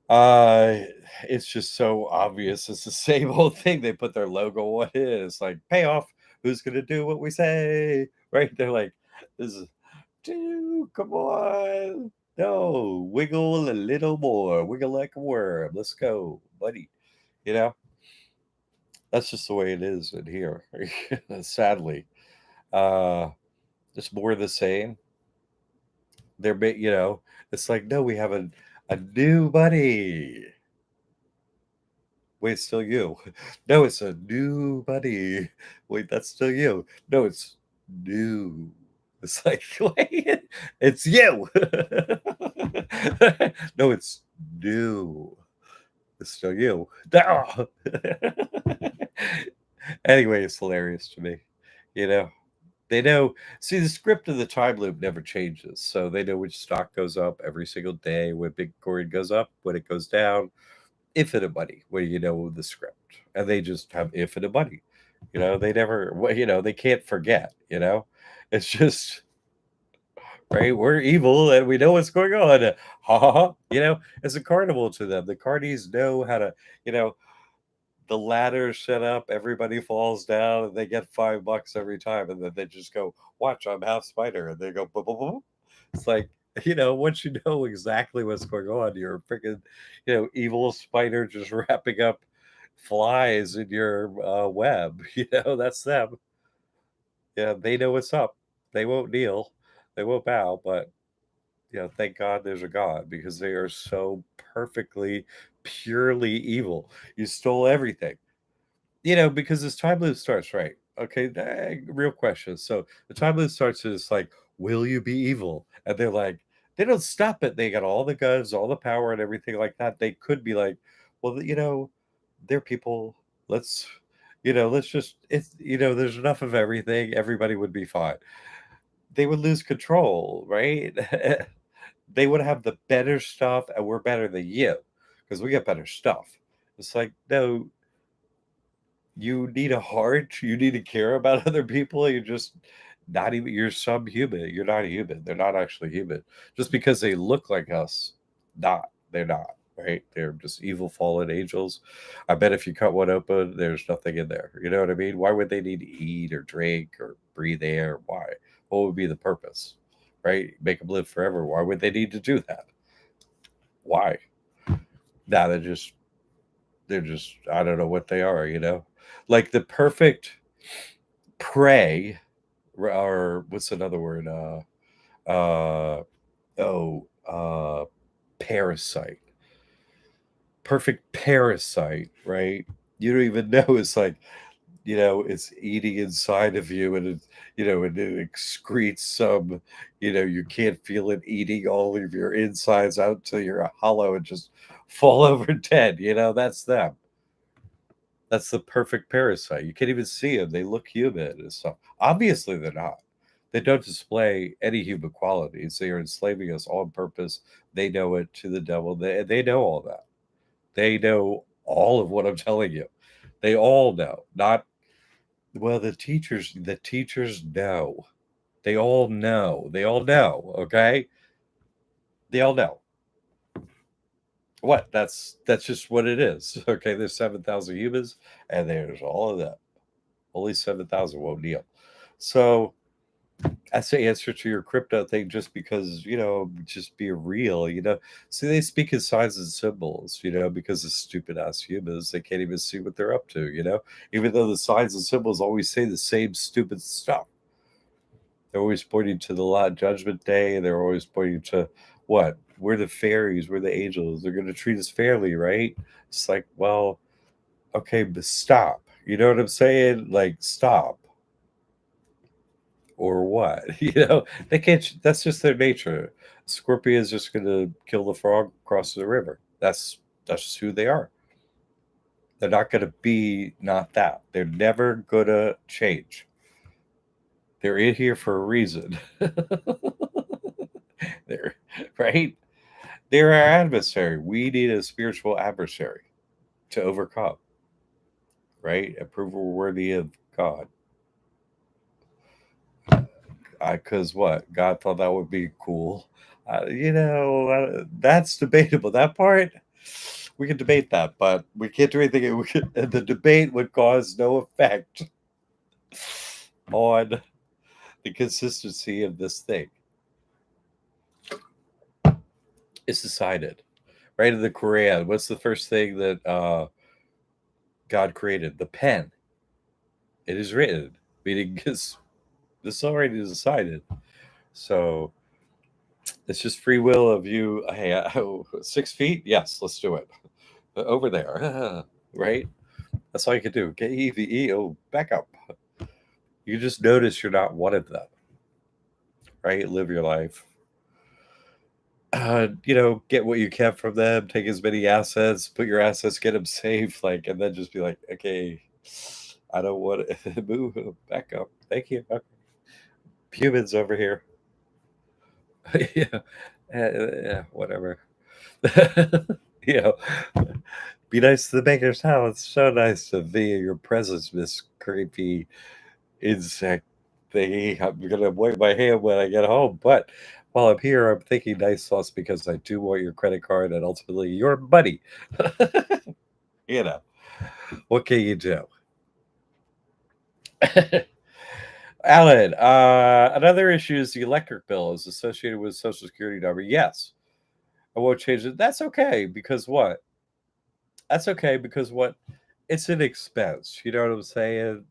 Uh it's just so obvious. It's the same old thing. They put their logo on it. It's like payoff. Who's gonna do what we say? Right? They're like, this is dude, come on. No, wiggle a little more. Wiggle like a worm. Let's go, buddy. You know, that's just the way it is in here. Sadly. Uh it's more of the same. It's like, no, we have a new buddy. Wait, it's still you. No, it's a new buddy. Wait, that's still you. No, it's new. It's like, wait, it's you. No, it's new. It's still you. No. Anyway, it's hilarious to me. You know, they know. See, the script of the time loop never changes, so they know which stock goes up every single day, when Bitcoin goes up, when it goes down, infinite money where the script, and they just have infinite money. They never they can't forget. It's just right, we're evil and we know what's going on. Ha ha ha. It's a carnival to them. The carnies know how to you know the ladder's set up, everybody falls down, and they get $5 every time, and then they just go, watch, I'm half spider, and they go boom, boom, boom. It's like, Once you know exactly what's going on, you're a freaking, evil spider just wrapping up flies in your web. That's them. Yeah, they know what's up. They won't kneel, they won't bow, but thank God there's a God because they are so perfectly, purely evil. You stole everything. Because this time loop starts, right? Okay, real question. So the time loop starts is like, will you be evil? And they're like, they don't stop it. They got all the guns, all the power, and everything like that. They could be like, well, they're people. Let's, let's just, there's enough of everything. Everybody would be fine. They would lose control, right? They would have the better stuff, and we're better than you because we get better stuff. It's like, no, you need a heart, you need to care about other people, you're just not even you're subhuman. You're not human. They're not actually human. Just because they look like us, they're not, right? They're just evil fallen angels. I bet if you cut one open, there's nothing in there. You know what I mean? Why would they need to eat or drink or breathe air? Why? What would be the purpose? Right? Make them live forever. Why would they need to do that? Why? Now they're just I don't know what they are. Like the perfect prey, or what's another word? Oh, parasite. Perfect parasite, right? You don't even know it's like, it's eating inside of you, and it excretes some, you can't feel it eating all of your insides out till you're hollow and just fall over dead. That's them. That's the perfect parasite. You can't even see them. They look human and stuff. Obviously, they're not. They don't display any human qualities. They are enslaving us on purpose. They know it to the devil. They know all that. They know all of what I'm telling you. They all know. Not well, the teachers know. They all know. They all know. Okay? They all know. What? That's just what it is. Okay, there's 7,000 humans, and there's all of them. Only 7,000 won't kneel. So that's the answer to your crypto thing, just because, just be real, See, they speak in signs and symbols, because of stupid ass humans. They can't even see what they're up to. Even though the signs and symbols always say the same stupid stuff. They're always pointing to the lot judgment day. They're always pointing to what? We're the fairies, we're the angels. They're going to treat us fairly, right? It's like, well, okay, but stop. You know what I'm saying? Like, stop. Or what? They can't. That's just their nature. Scorpio is just going to kill the frog, cross the river. That's just who they are. They're not going to be not that. They're never going to change. They're in here for a reason. They're right. They're our adversary. We need a spiritual adversary to overcome. Right, and prove we're worthy of God. Because what? God thought that would be cool. That's debatable. That part, we can debate that, but we can't do anything. The debate would cause no effect on the consistency of this thing. It's decided. Right in the Quran, what's the first thing that God created? The pen. It is written, meaning this already decided. So it's just free will of you. Hey, 6 feet? Yes, let's do it. Over there, right? That's all you can do. Get EVE. Oh, back up. You just notice you're not one of them, right? Live your life. Get what you can from them. Take as many assets. Put your assets. Get them safe. And then just be like, okay, I don't want to move. Back up. Thank you. Okay. Humans over here. Yeah, yeah, whatever. you know, be nice to the baker's house. It's so nice to be in your presence, Miss Creepy Insect thingy. I'm gonna wipe my hand when I get home, but while I'm here, I'm thinking nice thoughts because I do want your credit card and ultimately your money. What can you do? Alan, another issue is the electric bill is associated with Social Security number. Yes, I won't change it. That's okay because what? That's okay because what? It's an expense. You know what I'm saying?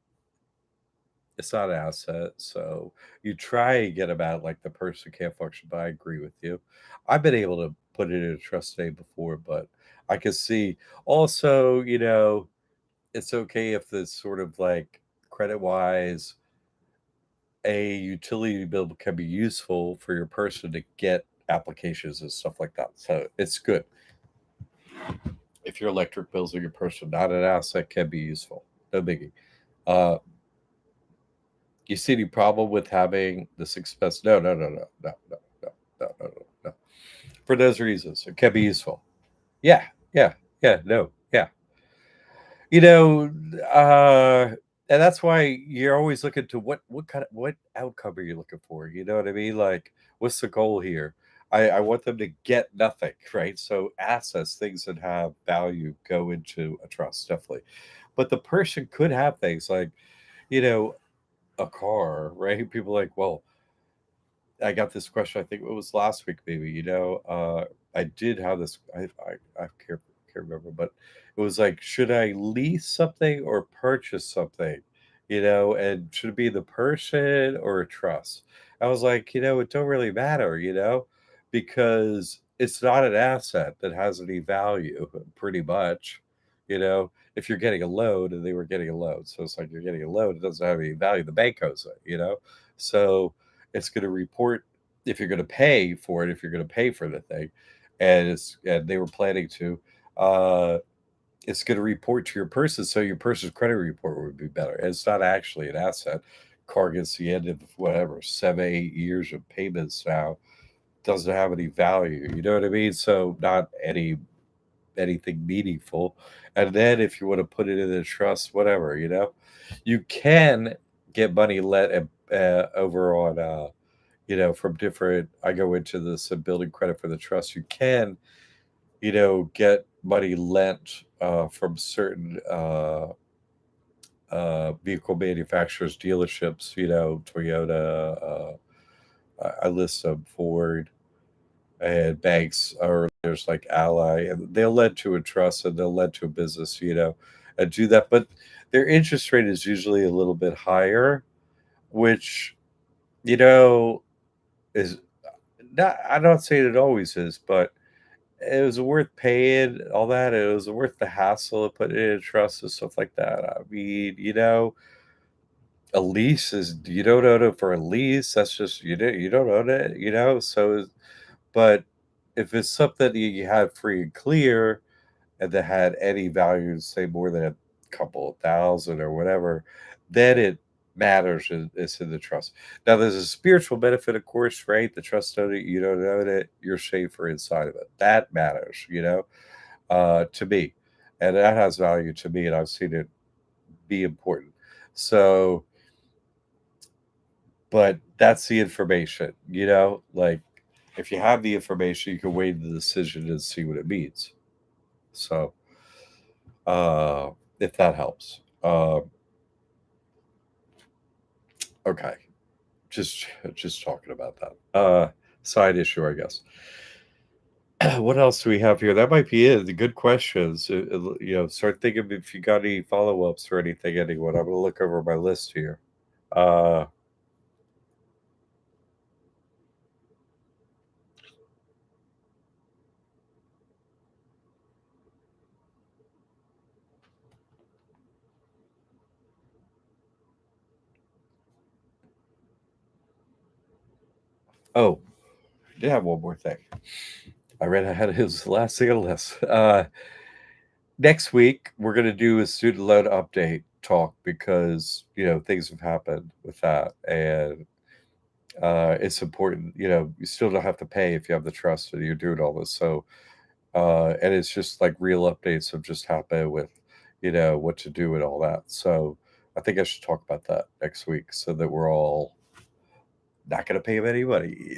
It's not an asset. So you try and get about like the person can't function, but I agree with you. I've been able to put it in a trust today before, but I can see also, it's okay if it's sort of like credit wise, a utility bill can be useful for your person to get applications and stuff like that. So it's good. If your electric bills are your person, not an asset, can be useful. No biggie. Uh, you see any problem with having this expense? No, no, no, no, no, no, no, no, no, no, no. For those reasons, it can be useful. Yeah, yeah, yeah, no, yeah. You know, and that's why you're always looking to what outcome are you looking for? You know what I mean? Like, what's the goal here? I want them to get nothing, right? So assets, things that have value, go into a trust, definitely. But the person could have things like, you know, a car, right? People like, well, I got this question. I think it was last week, maybe. I did have this. I can't remember, but it was like, should I lease something or purchase something? And should it be the person or a trust? I was like, it don't really matter, because it's not an asset that has any value, pretty much. If you're getting a loan and they were getting a loan, so it's like you're getting a loan, it doesn't have any value. The bank owes it. So it's going to report if you're going to pay for it, if you're going to pay for the thing, and they were planning to, uh, it's going to report to your person, so your person's credit report would be better. And it's not actually an asset. Car gets the end of whatever 7, 8 years of payments now, doesn't have any value. You know what I mean? So not anything meaningful. And then if you want to put it in a trust, whatever, you can get money let over on from different. I go into this building credit for the trust. You can, get money lent from certain vehicle manufacturers, dealerships. Toyota. I list them, Ford, and banks, or there's like Ally, and they'll lend to a trust and they'll lend to a business. And do that, but their interest rate is usually a little bit higher, which you know is not. I'm not saying it always is, but it was worth paying all that. It was worth the hassle of putting it in a trust and stuff like that. I mean, a lease is you don't own it for a lease. That's just you don't own it. So, but if it's something you have free and clear and that had any value, say more than a couple of thousand or whatever, then it matters. It's in the trust. Now, there's a spiritual benefit, of course, right? The trust owner, you don't own it, you're safer inside of it. That matters, to me, and that has value to me, and I've seen it be important. So, but that's the information, like if you have the information, you can weigh the decision and see what it means. So, uh, if that helps. Okay, just talking about that. Side issue, I guess. What else do we have here? That might be it. The good questions. Start thinking if you got any follow ups or anything. Anyone? I'm gonna look over my list here. Uh, oh, I did have one more thing. I read ahead of his last thing on the list. Next week we're gonna do a student loan update talk because things have happened with that, and it's important. You still don't have to pay if you have the trust and you're doing all this. So, and it's just like real updates have just happened with, what to do and all that. So, I think I should talk about that next week so that we're all not going to pay him any money.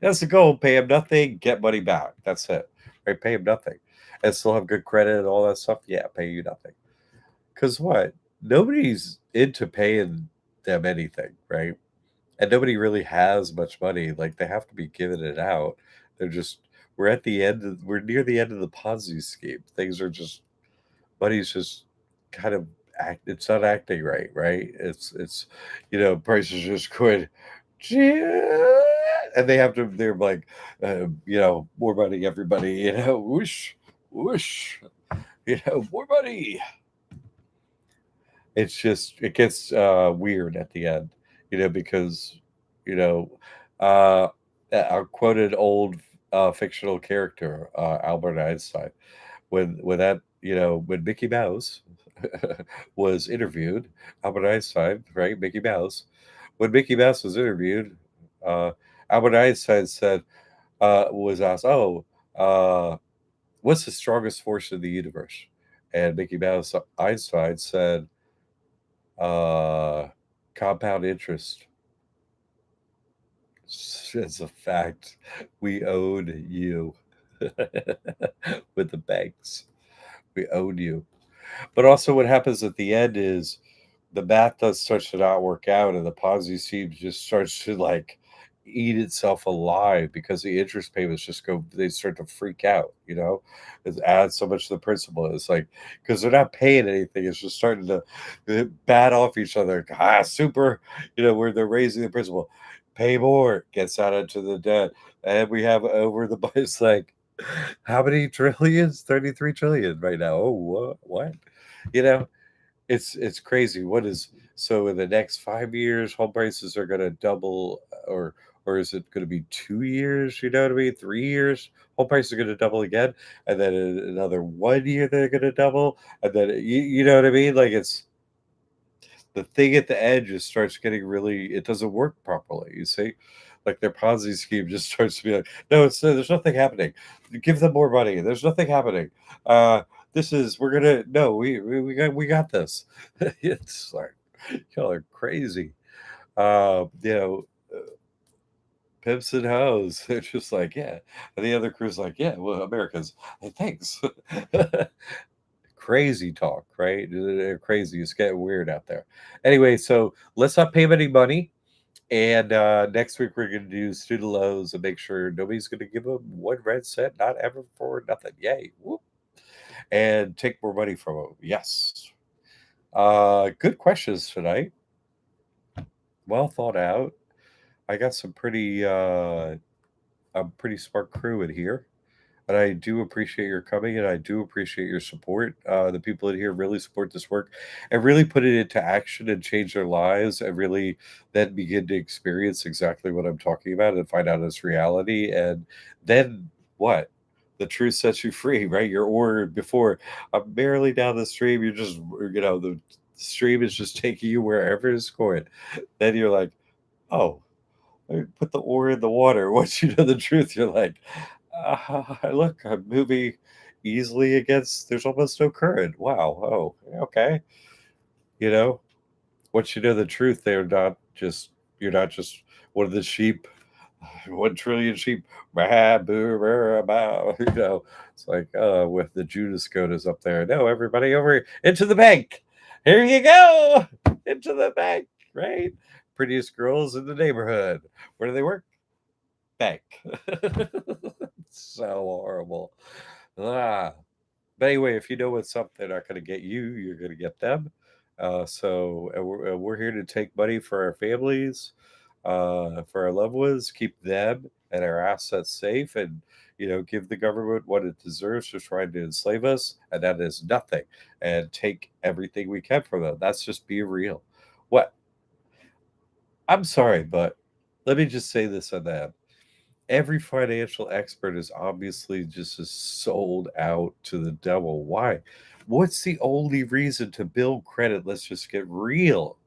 That's the goal. Pay him nothing, get money back. That's it. Right? Pay him nothing, and still have good credit and all that stuff. Yeah, pay you nothing. Because what? Nobody's into paying them anything, right? And nobody really has much money. Like they have to be giving it out. They're just we're near the end of the Ponzi scheme. Things are just money's just kind of it's not acting right, right? It's prices just quit and they have to they're like more money everybody, whoosh, whoosh, more money. It's just it gets weird at the end, because you know uh a quoted old fictional character, Albert Einstein, when that when Mickey Mouse was interviewed, Albert Einstein, right? Mickey Mouse. When Mickey Mouse was interviewed, uh, Albert Einstein was asked, "Oh, uh, what's the strongest force in the universe?" And Mickey Mouse Einstein said, uh, "Compound interest." It's a fact. We owed you with the banks. We owed you. But also, what happens at the end is the math does starts to not work out, and the Ponzi scheme just starts to like eat itself alive because the interest payments just go. They start to freak out. It adds so much to the principal. It's like because they're not paying anything. It's just starting to bat off each other. Super. Where they're raising the principal. Pay more gets out into the debt, and we have over the. It's like how many trillions? 33 trillion right now. Oh, what? You know, it's crazy. What is so in the next 5 years, home prices are going to double, or is it going to be 2 years? You know what I mean? 3 years, home prices are going to double again, and then in another 1 year they're going to double, and then you know what I mean? Like it's the thing at the edge just starts getting really. It doesn't work properly. You see, like their Ponzi scheme just starts to be like, no, there's nothing happening. Give them more money. There's nothing happening. Uh, this is we're gonna no, we got this. It's like y'all are crazy. Uh, you know, Pimps and hoes. They're just like, yeah. And the other crew's like, yeah, well, America's, hey, thanks. Crazy talk, right? They're crazy. It's getting weird out there. Anyway, so let's not pay them any money. And next week we're going to do student loans and make sure nobody's going to give them 1 red cent, not ever for nothing. Yay! Whoop. And take more money from them. Yes. Good questions tonight. Well thought out. I got some a pretty smart crew in here. And I do appreciate your coming, and I do appreciate your support. The people in here really support this work and really put it into action and change their lives and really then begin to experience exactly what I'm talking about and find out it's reality. And then what? The truth sets you free, right? You're ordered before. I'm barely down the stream. You're just, the stream is just taking you wherever it's going. Then you're like, oh, I put the ore in the water. Once you know the truth, you're like, look, I'm moving easily against. There's almost no current. Wow. Oh, okay. You know, once you know the truth, you're not just one of the sheep, 1 trillion sheep. Bah, boo, rah, bah, it's like with the Judas goat is up there. No, everybody over into the bank. Here you go into the bank. Right, prettiest girls in the neighborhood. Where do they work? Bank. So horrible. Ah. But anyway, if you know what's up, they're not going to get you. You're going to get them. We're here to take money for our families, for our loved ones, keep them and our assets safe, and give the government what it deserves for trying to enslave us, and that is nothing. And take everything we can from them. That's just being real. What? I'm sorry, but let me just say this on that every financial expert is obviously just as sold out to the devil. Why? What's the only reason to build credit? Let's just get real.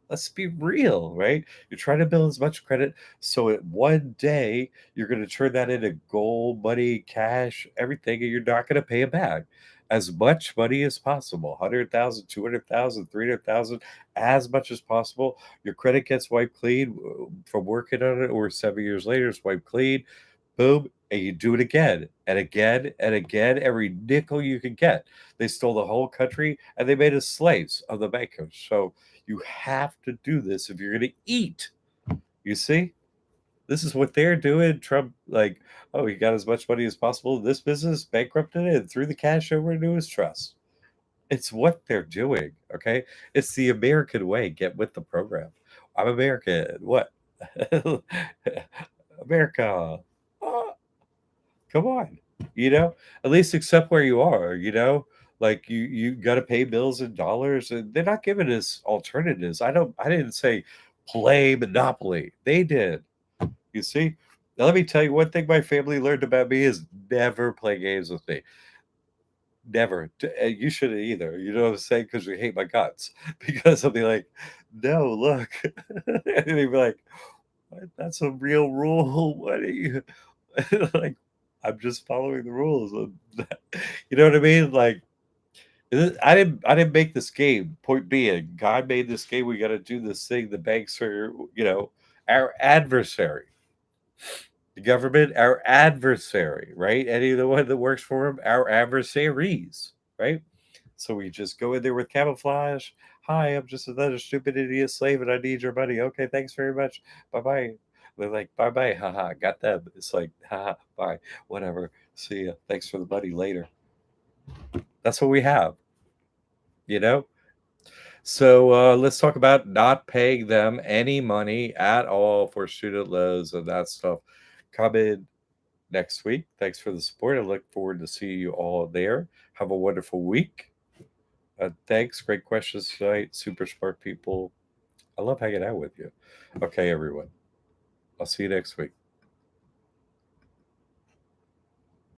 Let's be real, right? You're trying to build as much credit so at one day you're going to turn that into gold, money, cash, everything, and you're not going to pay it back. As much money as possible 100,000, 200,000, 300,000, as much as possible. Your credit gets wiped clean from working on it, or 7 years later, it's wiped clean. Boom, and you do it again and again and again, every nickel you could get. They stole the whole country and they made us slaves of the bankers. So you have to do this if you're going to eat. You see? This is what they're doing. Trump, like, oh, he got as much money as possible in this business, bankrupted it, and threw the cash over into his trust. It's what they're doing, okay? It's the American way. Get with the program. I'm American. What? America. Ah, come on. At least accept where you are, Like you got to pay bills in dollars and they're not giving us alternatives. I didn't say play Monopoly. They did. You see? Now let me tell you one thing my family learned about me is never play games with me. Never. You shouldn't either. You know what I'm saying? Because you hate my guts. Because I'll be like, no, look. And they'd be like, what? That's a real rule. What are you like? I'm just following the rules. You know what I mean? Like I didn't make this game. Point being, God made this game. We got to do this thing. The banks are, our adversary. The government, our adversary, right? Any of the one that works for them, our adversaries, right? So we just go in there with camouflage. Hi, I'm just another stupid idiot slave and I need your money. Okay, thanks very much. Bye bye. They're like, bye bye, haha, got them. It's like, haha, bye, whatever. See ya. Thanks for the money later. That's what we have, you know? So let's talk about not paying them any money at all for student loans and that stuff. Coming next week. Thanks for the support. I look forward to seeing you all there. Have a wonderful week. Thanks. Great questions tonight. Super smart people. I love hanging out with you. Okay, everyone. I'll see you next week.